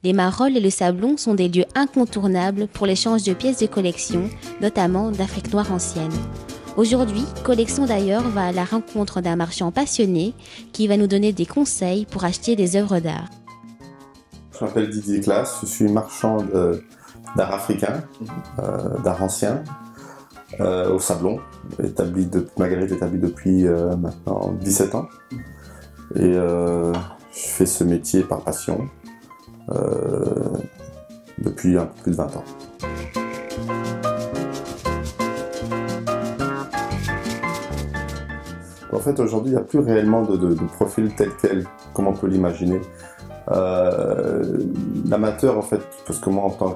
les marolles et le sablon sont des lieux incontournables pour l'échange de pièces de collection, notamment d'Afrique noire ancienne. Aujourd'hui, Collection d'ailleurs va à la rencontre d'un marchand passionné qui va nous donner des conseils pour acheter des œuvres d'art. Je m'appelle Didier Classe, je suis marchand d'art africain, d'art ancien, au Sablon, Marguerite établi depuis maintenant 17 ans. Et je fais ce métier par passion depuis un peu plus de 20 ans. En fait, aujourd'hui, il n'y a plus réellement de profil tel quel, comme on peut l'imaginer. L'amateur, en fait, parce que moi, en tant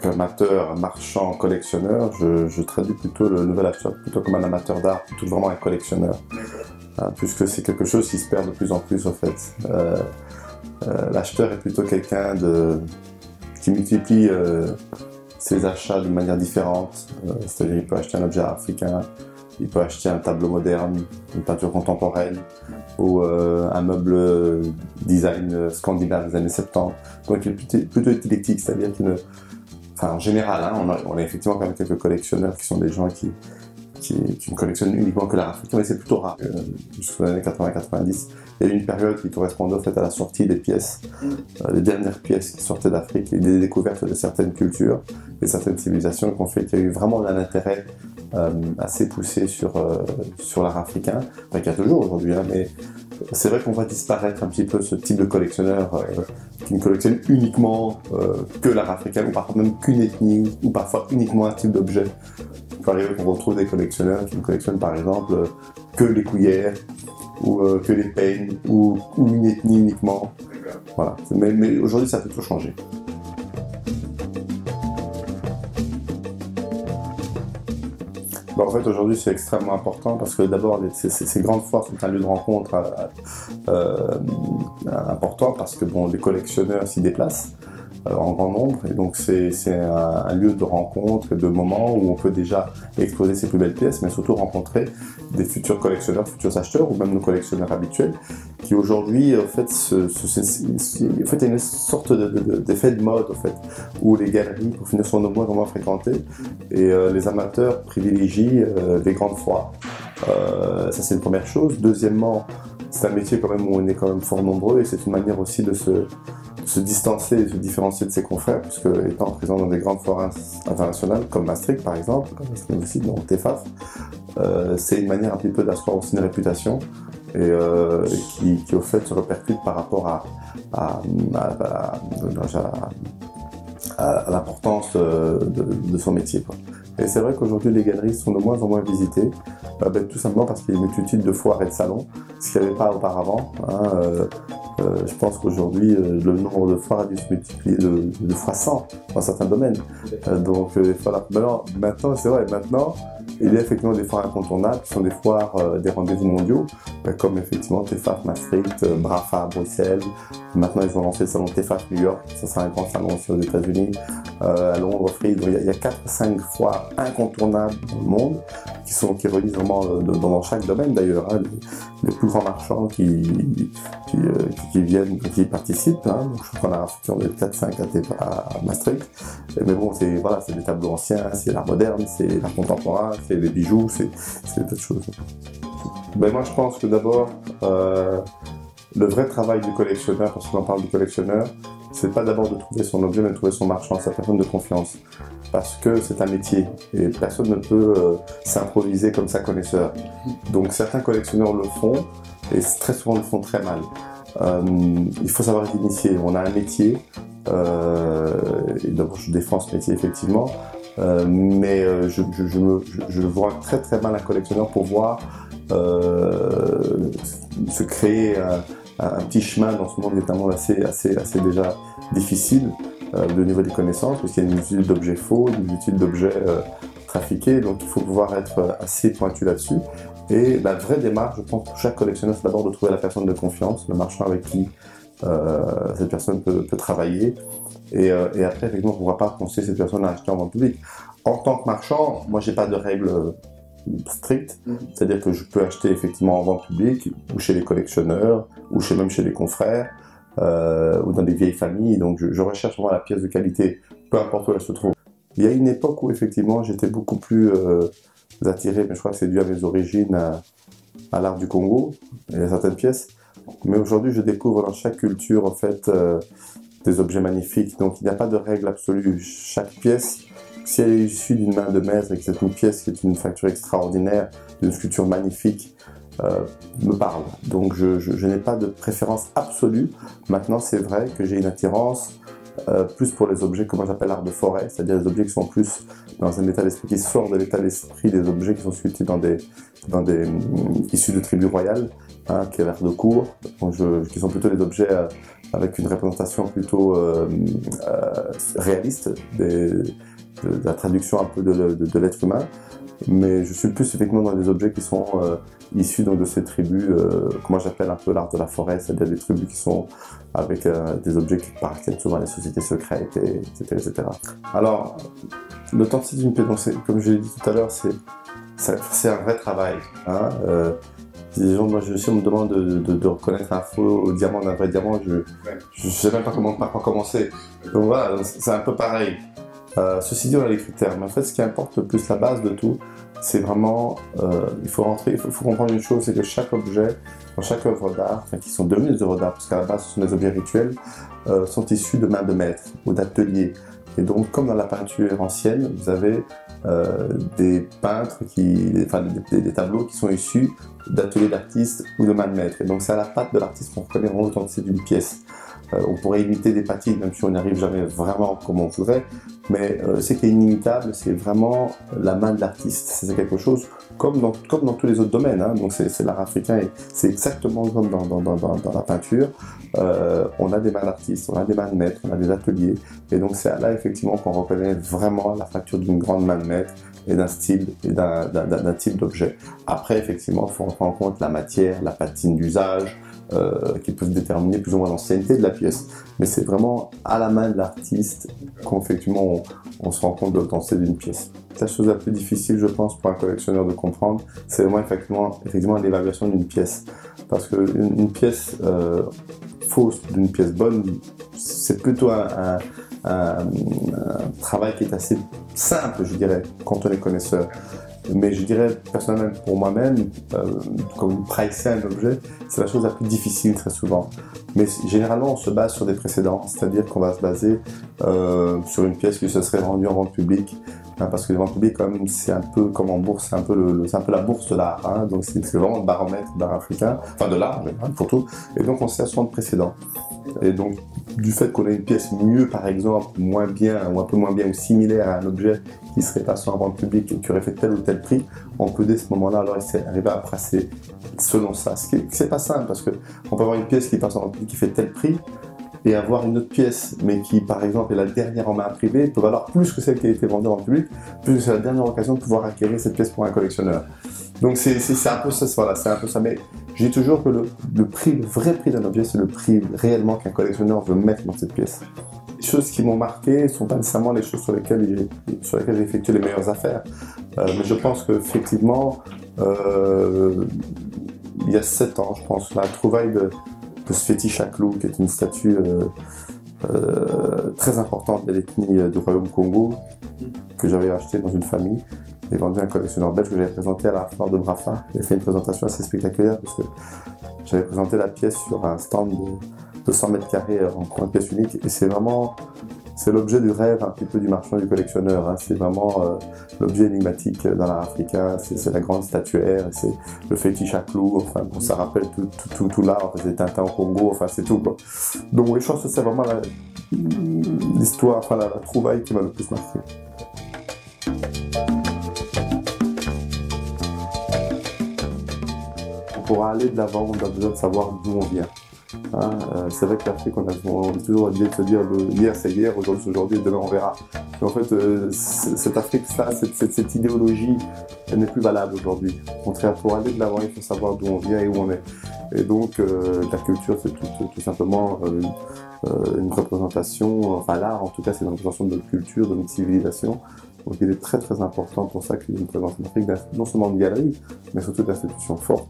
qu'amateur, marchand, collectionneur, je traduis plutôt le nouvel acheteur plutôt comme un amateur d'art, plutôt vraiment un collectionneur. Puisque c'est quelque chose qui se perd de plus en plus, en fait. L'acheteur est plutôt quelqu'un qui multiplie ses achats d'une manière différente. C'est-à-dire qu'il peut acheter un objet africain, il peut acheter un tableau moderne, une peinture contemporaine ou un meuble design scandinave des années 70. Donc il est plutôt éclectique, c'est-à-dire qu'il en général, hein, on a effectivement quand même quelques collectionneurs qui sont des gens qui ne collectionnent uniquement que l'art africain, mais c'est plutôt rare. Jusqu'aux années 80-90, il y a eu une période qui correspondait au fait à la sortie des pièces, les dernières pièces qui sortaient d'Afrique, et des découvertes de certaines cultures et certaines civilisations qui ont fait qu'il y a eu vraiment un intérêt assez poussé sur l'art africain, enfin qu'il y a toujours aujourd'hui, hein, mais c'est vrai qu'on voit disparaître un petit peu ce type de collectionneur qui ne collectionne uniquement que l'art africain, ou parfois même qu'une ethnie, ou parfois uniquement un type d'objet. Il peut arriver qu'on retrouve des collectionneurs qui ne collectionnent par exemple que les cuillères, ou que les peignes, ou une ethnie uniquement. Voilà. Mais aujourd'hui, ça peut tout changer. En fait, aujourd'hui, c'est extrêmement important parce que d'abord, ces grandes foires sont un lieu de rencontre important parce que les collectionneurs s'y déplacent en grand nombre, et donc c'est un lieu de rencontre et de moments où on peut déjà exposer ses plus belles pièces, mais surtout rencontrer des futurs collectionneurs, futurs acheteurs ou même nos collectionneurs habituels qui aujourd'hui en fait, il y a une sorte d'effet de mode en fait, où les galeries pour finir sont de moins en moins fréquentées et les amateurs privilégient les grandes foires. Ça c'est une première chose. Deuxièmement, c'est un métier quand même où on est quand même fort nombreux et c'est une manière aussi de se distancer et de se différencier de ses confrères, puisque étant présent dans des grandes foires internationales comme Maastricht par exemple, comme Maastricht aussi, donc TEFAF, c'est une manière un petit peu d'asseoir aussi une réputation et qui au fait se répercute par rapport à l'importance de son métier, quoi. Et c'est vrai qu'aujourd'hui les galeries sont de moins en moins visitées, tout simplement parce qu'il y a une multitude de foires et de salons, ce qu'il n'y avait pas auparavant, hein. Je pense qu'aujourd'hui, le nombre de foires a dû se multiplier de fois 100 dans certains domaines. Donc voilà. Maintenant, c'est vrai, maintenant, il y a effectivement des foires incontournables, qui sont des foires, des rendez-vous mondiaux, comme effectivement TEFAF Maastricht, BRAFA Bruxelles. Maintenant, ils ont lancé le salon TEFAF New York, ça c'est un grand salon aussi aux États-Unis, à Londres, Fried. Il y a 4-5 foires incontournables dans le monde, qui réunissent vraiment dans chaque domaine d'ailleurs, hein, les plus grands marchands qui viennent, qui participent, hein. Donc, je crois qu'on a un futur de 4-5 à Maastricht. Mais bon, c'est des tableaux anciens, c'est l'art moderne, c'est l'art contemporain, c'est les bijoux, c'est des tas de choses. Moi, je pense que d'abord, le vrai travail du collectionneur, parce qu'on parle du collectionneur, c'est pas d'abord de trouver son objet, mais de trouver son marchand, sa personne de confiance. Parce que c'est un métier, et personne ne peut s'improviser comme ça connaisseur. Donc certains collectionneurs le font, et très souvent le font très mal. Il faut savoir être initié. On a un métier, et d'abord je défends ce métier effectivement, mais je vois très très mal un collectionneur pouvoir se créer un petit chemin dans ce monde qui est un monde assez déjà difficile au niveau des connaissances, parce qu'il y a une multitude d'objets faux, une multitude d'objets trafiqués, donc il faut pouvoir être assez pointu là-dessus. Et la vraie démarche, je pense, pour chaque collectionneur, c'est d'abord de trouver la personne de confiance, le marchand avec qui cette personne peut travailler. Et après, effectivement, on ne pourra pas conseiller cette personne à acheter en vente publique. En tant que marchand, moi, j'ai pas de règles strictes. C'est-à-dire que je peux acheter effectivement en vente publique, ou chez les collectionneurs, ou même chez les confrères. ou dans des vieilles familles. Donc je recherche vraiment la pièce de qualité, peu importe où elle se trouve. Il y a une époque où effectivement j'étais beaucoup plus attiré, mais je crois que c'est dû à mes origines, à l'art du Congo et à certaines pièces. Mais aujourd'hui, je découvre dans chaque culture en fait des objets magnifiques. Donc il n'y a pas de règle absolue. Chaque pièce, si elle est issue d'une main de maître et que c'est une pièce qui est une facture extraordinaire, d'une sculpture magnifique, me parle. Donc je n'ai pas de préférence absolue. Maintenant, c'est vrai que j'ai une attirance plus pour les objets que moi j'appelle l'art de forêt, c'est-à-dire les objets qui sont plus dans un état d'esprit, qui sortent de l'état d'esprit des objets qui sont sculptés issus de tribus royales, hein, qui est l'art de cour, qui sont plutôt des objets avec une représentation plutôt réaliste de la traduction un peu de l'être humain. Mais je suis plus effectivement dans des objets qui sont issus donc, de ces tribus, que moi j'appelle un peu l'art de la forêt, c'est-à-dire des tribus qui sont avec des objets qui appartiennent souvent à des sociétés secrètes, etc., etc. Alors, l'authenticité d'une pièce, comme je l'ai dit tout à l'heure, c'est un vrai travail. Hein, les gens, moi, si on me demande de reconnaître un faux diamant d'un vrai diamant, je ne sais même pas par quoi commencer. Donc voilà, c'est un peu pareil. Ceci dit, on a les critères, mais en fait, ce qui importe le plus, la base de tout, c'est vraiment, il faut comprendre une chose, c'est que chaque objet, dans chaque œuvre d'art, qui sont devenues des œuvres d'art, parce qu'à la base, ce sont des objets rituels, sont issus de mains de maître ou d'ateliers. Et donc, comme dans la peinture ancienne, vous avez des peintres, des tableaux qui sont issus d'ateliers d'artistes ou de mains de maître. Et donc, c'est à la patte de l'artiste qu'on reconnaît vraiment l'authenticité d'une pièce. On pourrait imiter des patines, même si on n'y arrive jamais vraiment comme on voudrait, mais ce qui est inimitable, c'est vraiment la main de l'artiste. C'est quelque chose comme dans tous les autres domaines, hein. Donc c'est l'art africain, et c'est exactement comme dans la peinture. On a des mains d'artistes, on a des mains de maître, on a des ateliers, et donc c'est là effectivement qu'on reconnaît vraiment la facture d'une grande main de maître et d'un style et d'un type d'objet. Après, effectivement, il faut prendre en compte la matière, la patine d'usage, qui peuvent déterminer plus ou moins l'ancienneté de la pièce. Mais c'est vraiment à la main de l'artiste qu'effectivement on se rend compte de l'authenticité d'une pièce. La chose la plus difficile, je pense, pour un collectionneur de comprendre, c'est vraiment effectivement l'évaluation d'une pièce. Parce qu'une pièce fausse d'une pièce bonne, c'est plutôt un travail qui est assez simple, je dirais, quand on est connaisseur. Mais je dirais personnellement pour moi-même, comme pricer un objet, c'est la chose la plus difficile très souvent. Mais généralement, on se base sur des précédents, c'est-à-dire qu'on va se baser sur une pièce qui se serait vendue en vente publique, hein, parce que les ventes publiques, c'est un peu comme en bourse, c'est un peu la bourse de l'art, hein, donc c'est vraiment le baromètre de l'art africain, enfin de l'art, pour tout. Et donc on se sert souvent de précédents. Et donc, du fait qu'on ait une pièce mieux, par exemple, moins bien, ou un peu moins bien, ou similaire à un objet qui serait passé en vente publique et qui aurait fait tel ou tel prix, on peut dès ce moment-là alors arriver à pricer selon ça. C'est pas simple, parce qu'on peut avoir une pièce qui passe en vente publique qui fait tel prix, et avoir une autre pièce, mais qui, par exemple, est la dernière en main privée, peut valoir plus que celle qui a été vendue en vente publique, puisque c'est la dernière occasion de pouvoir acquérir cette pièce pour un collectionneur. Donc c'est un peu ça, voilà, c'est un peu ça. Mais je dis toujours que le vrai prix d'un objet, c'est le prix réellement qu'un collectionneur veut mettre dans cette pièce. Les choses qui m'ont marqué ne sont pas nécessairement les choses sur lesquelles j'ai effectué les meilleures affaires. Mais je pense qu'effectivement, il y a 7 ans, je pense, la trouvaille de Sfeti Chaklou, qui est une statue très importante de l'ethnie du Royaume Congo, que j'avais achetée dans une famille, et vendu à un collectionneur belge que j'avais présenté à la foire de Brafa. J'ai fait une présentation assez spectaculaire, parce que j'avais présenté la pièce sur un stand de 100 mètres carrés en pièce unique, et c'est l'objet du rêve un petit peu du marchand et du collectionneur, hein. C'est vraiment l'objet énigmatique dans l'art africain, c'est la grande statuaire, c'est le Sfeti Chaklou, enfin bon, ça rappelle tout l'art, c'est Tintin au Congo, enfin c'est tout quoi. Donc oui, je pense que c'est vraiment l'histoire, enfin la trouvaille qui m'a le plus marqué. Pour aller de l'avant, on a besoin de savoir d'où on vient. Hein, c'est vrai que l'Afrique, on est toujours l'idée de se dire hier c'est hier, aujourd'hui c'est aujourd'hui, et demain on verra. Mais en fait, cette Afrique-là, cette idéologie, elle n'est plus valable aujourd'hui. Au contraire, pour aller de l'avant, il faut savoir d'où on vient et où on est. Et donc, la culture, c'est tout simplement une représentation, enfin l'art en tout cas, c'est une représentation de notre culture, de notre civilisation. Donc il est très très important pour ça qu'il y ait une présence en Afrique, non seulement de galeries, mais surtout d'institutions fortes,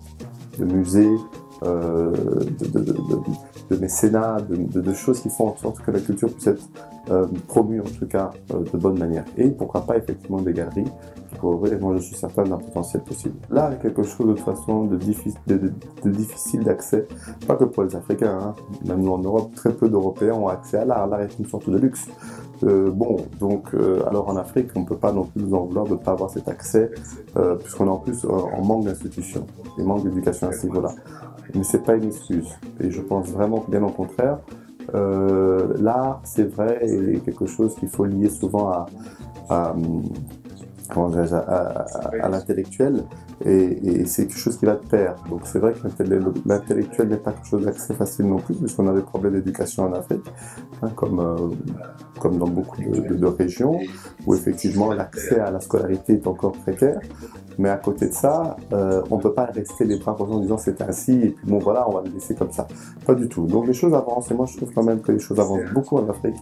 de musées, de mécénat, de choses qui font en sorte que la culture puisse être promue en tout cas de bonne manière. Et pourquoi pas effectivement des galeries qui pourraient ouvrir, et moi je suis certain d'un potentiel possible. L'art est quelque chose de toute façon de difficile d'accès, pas que pour les Africains, hein. Même nous en Europe, très peu d'Européens ont accès à l'art. L'art est une sorte de luxe. Alors en Afrique, on ne peut pas non plus nous en vouloir de ne pas avoir cet accès, puisqu'on est en plus en manque d'institutions et manque d'éducation à ce niveau-là. Mais c'est pas une excuse. Et je pense vraiment que bien au contraire, l'art, c'est vrai, est quelque chose qu'il faut lier souvent à l'intellectuel, et c'est quelque chose qui va de pair. Donc c'est vrai que l'intellectuel n'est pas quelque chose d'accès facile non plus, puisqu'on a des problèmes d'éducation en Afrique, hein, comme dans beaucoup de régions, où effectivement l'accès à la scolarité est encore précaire. Mais à côté de ça, on ne peut pas rester les bras croisés en disant c'est ainsi, et puis bon voilà, on va le laisser comme ça. Pas du tout. Donc les choses avancent, et moi je trouve quand même que les choses avancent beaucoup en Afrique.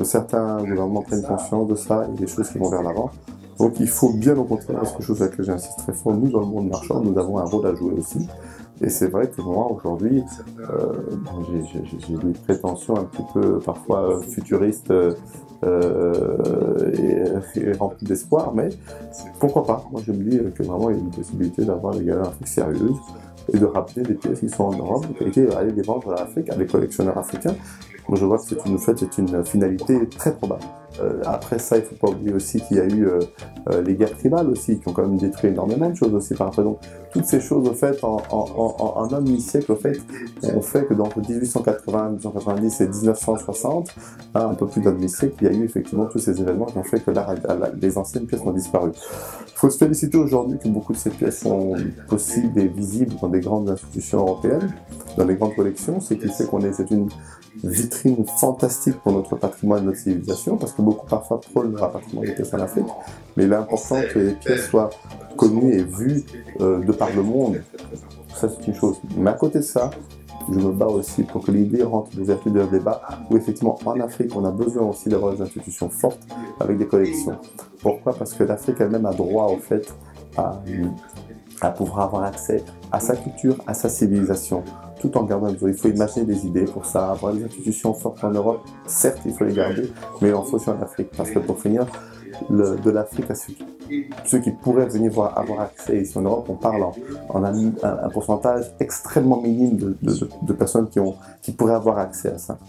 Certains gouvernements prennent conscience de ça, et des choses qui vont vers l'avant. Donc il faut bien au contraire, c'est quelque chose avec laquelle j'insiste très fort, nous dans le monde marchand, nous avons un rôle à jouer aussi. Et c'est vrai que moi aujourd'hui, j'ai des prétentions un petit peu parfois futuristes et remplies d'espoir, mais pourquoi pas? Moi je me dis que vraiment il y a une possibilité d'avoir des galeries d'Afrique sérieuses et de ramener des pièces qui sont en Europe, et aller les vendre à l'Afrique, à des collectionneurs africains. Moi je vois que c'est une finalité très probable. Après ça, il ne faut pas oublier aussi qu'il y a eu les guerres tribales aussi, qui ont quand même détruit énormément de choses aussi par après. Donc, toutes ces choses, au fait, en un demi-siècle, au fait, ont fait que entre 1880, 1890 et 1960, un peu plus d'un demi-siècle, il y a eu effectivement tous ces événements qui ont fait que les anciennes pièces ont disparu. Il faut se féliciter aujourd'hui que beaucoup de ces pièces sont possibles et visibles dans des grandes institutions européennes, dans les grandes collections, ce qui fait c'est une vitrine fantastique pour notre patrimoine et notre civilisation, parce que beaucoup parfois prônent le rapatriement des pièces en Afrique, mais il est important que les pièces soient connues et vues de par le monde. Ça c'est une chose. Mais à côté de ça, je me bats aussi pour que l'idée rentre d'ouverture de débat, où effectivement en Afrique on a besoin aussi d'avoir des institutions fortes avec des collections. Pourquoi? Parce que l'Afrique elle-même a droit au fait à pouvoir avoir accès à sa culture, à sa civilisation, tout en gardant il faut imaginer des idées pour ça, avoir des institutions fortes en Europe, certes il faut les garder, mais il en faut aussi en Afrique, parce que pour finir, de l'Afrique à ceux qui pourraient venir avoir accès ici en Europe, on parle en un pourcentage extrêmement minime de personnes qui pourraient avoir accès à ça.